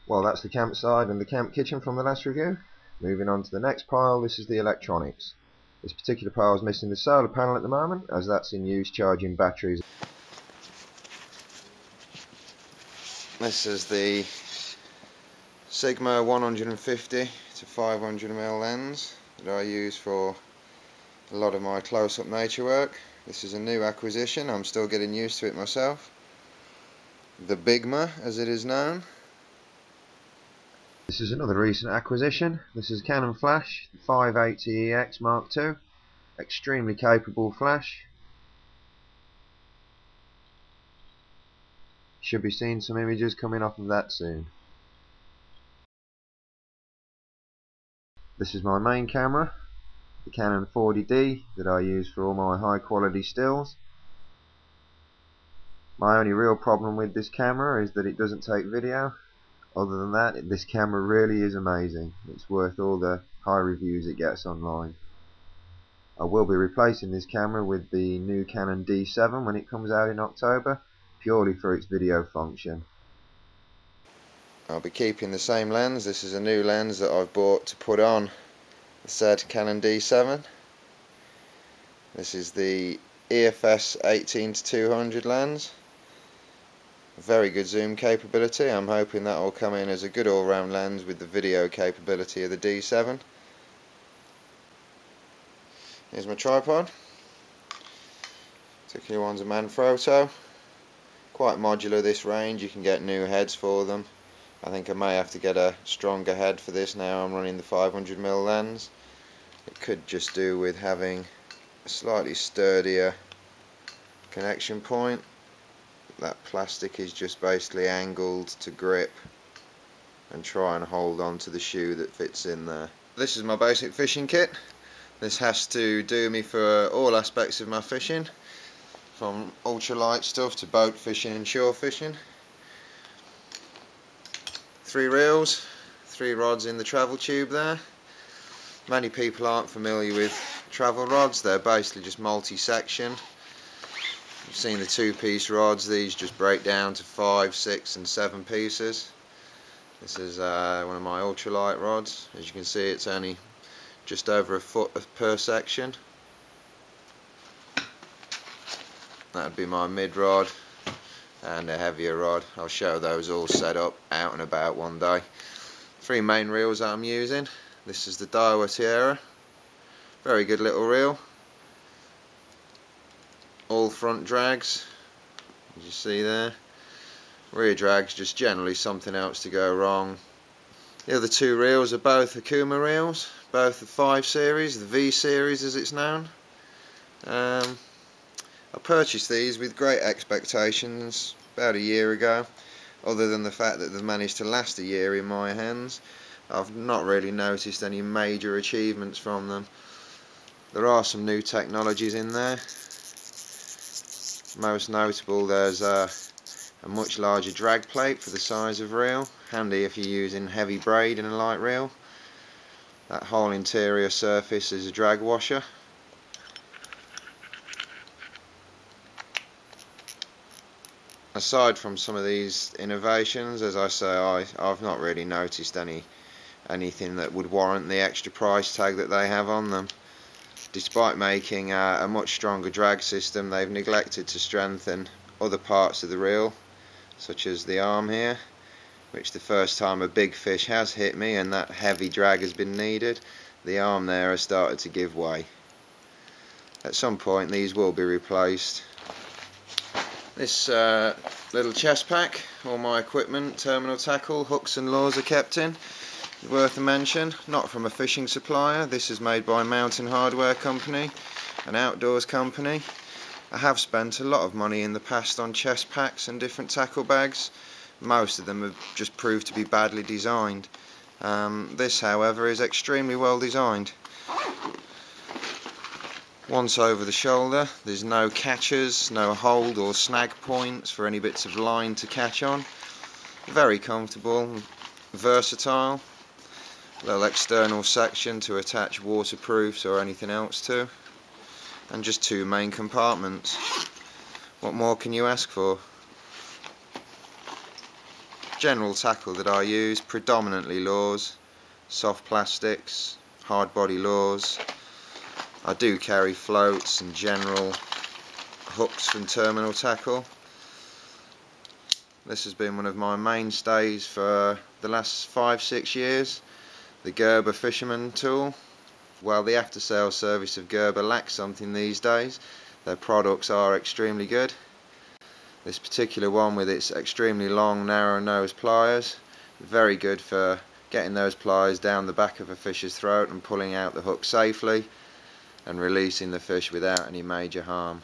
Well, that's the campsite and the camp kitchen from the last review. Moving on to the next pile, this is the electronics. This particular pile is missing the solar panel at the moment, as that's in use charging batteries. This is the Sigma 150 to 500mm lens that I use for a lot of my close-up nature work. This is a new acquisition, I'm still getting used to it myself. The Bigma, as it is known. This is another recent acquisition. This is Canon flash, the 580EX Mark II. Extremely capable flash. Should be seeing some images coming off of that soon. This is my main camera, the Canon 40D that I use for all my high quality stills. My only real problem with this camera is that it doesn't take video. Other than that, this camera really is amazing. It's worth all the high reviews it gets online. I will be replacing this camera with the new Canon D7 when it comes out in October, purely for its video function. I'll be keeping the same lens. This is a new lens that I've bought to put on the said Canon D7. This is the EFS 18-200 lens. Very good zoom capability. I'm hoping that will come in as a good all-round lens with the video capability of the D7. Here's my tripod. Particular one's a Manfrotto. Quite modular, this range. You can get new heads for them. I think I may have to get a stronger head for this now I'm running the 500mm lens. It could just do with having a slightly sturdier connection point. That plastic is just basically angled to grip and try and hold on to the shoe that fits in there. This is my basic fishing kit. This has to do me for all aspects of my fishing, from ultralight stuff to boat fishing and shore fishing. 3 reels, 3 rods in the travel tube there. Many people aren't familiar with travel rods. They're basically just multi-section. You've seen the 2-piece rods. These just break down to 5, 6 and 7 pieces. This is one of my ultralight rods. As you can see, it's only just over a foot per section. That would be my mid rod and a heavier rod. I'll show those all set up out and about one day. 3 main reels that I'm using. This is the Daiwa Tiara. Very good little reel. All front drags, as you see there. Rear drags just generally something else to go wrong. The other 2 reels are both Akuma reels, both the 5 series, the V series as it's known. I purchased these with great expectations about a year ago. Other than the fact that they've managed to last a year in my hands, I've not really noticed any major achievements from them. There are some new technologies in there. Most notable, there's a much larger drag plate for the size of reel, handy if you're using heavy braid in a light reel. That whole interior surface is a drag washer. Aside from some of these innovations, as I say, I've not really noticed anything that would warrant the extra price tag that they have on them. Despite making a much stronger drag system, they've neglected to strengthen other parts of the reel, such as the arm here, which the first time a big fish has hit me and that heavy drag has been needed, the arm there has started to give way. At some point these will be replaced. This little chest pack, all my equipment, terminal tackle, hooks and lures are kept in. Worth a mention, not from a fishing supplier. This is made by Mountain Hardware Company, an outdoors company. I have spent a lot of money in the past on chest packs and different tackle bags. Most of them have just proved to be badly designed. This, however, is extremely well designed. Once over the shoulder, there's no catchers, no hold or snag points for any bits of line to catch on. Very comfortable, versatile. Little external section to attach waterproofs or anything else to, and just 2 main compartments. What more can you ask for? general tackle that I use, predominantly lures, soft plastics, hard body lures. I do carry floats and general hooks from terminal tackle. This has been one of my mainstays for the last 5-6 years, the Gerber fisherman tool. While the after sales service of Gerber lacks something these days, their products are extremely good. This particular one, with its extremely long narrow nose pliers, very good for getting those pliers down the back of a fish's throat and pulling out the hook safely and releasing the fish without any major harm.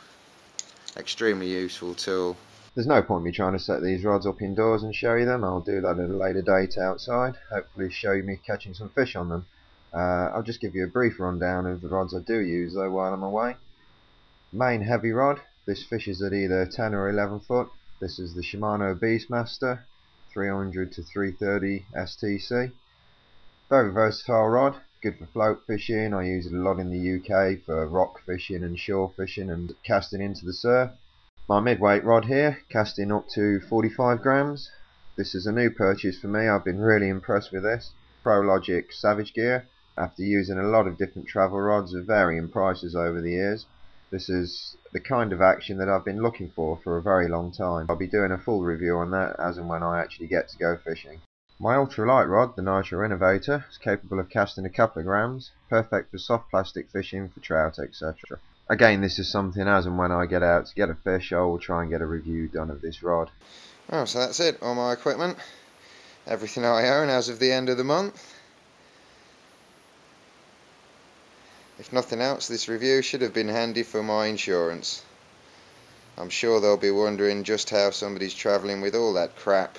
Extremely useful tool. There's no point me trying to set these rods up indoors and show you them. I'll do that at a later date outside, hopefully show you me catching some fish on them. I'll just give you a brief rundown of the rods I do use though while I'm away. Main heavy rod, this fishes at either 10 or 11 foot. This is the Shimano Beastmaster 300 to 330 STC. Very versatile rod, good for float fishing. I use it a lot in the UK for rock fishing and shore fishing and casting into the surf. My midweight rod here, casting up to 45 grams. This is a new purchase for me. I've been really impressed with this. ProLogic Savage Gear. After using a lot of different travel rods of varying prices over the years, this is the kind of action that I've been looking for a very long time. I'll be doing a full review on that as and when I actually get to go fishing. My ultralight rod, the Nitro Innovator, is capable of casting a couple of grams, perfect for soft plastic fishing, for trout, etc. Again, this is something as and when I get out to get a fish, I will try and get a review done of this rod. Oh, so that's it, all my equipment, everything I own as of the end of the month. If nothing else, this review should have been handy for my insurance. I'm sure they'll be wondering just how somebody's travelling with all that crap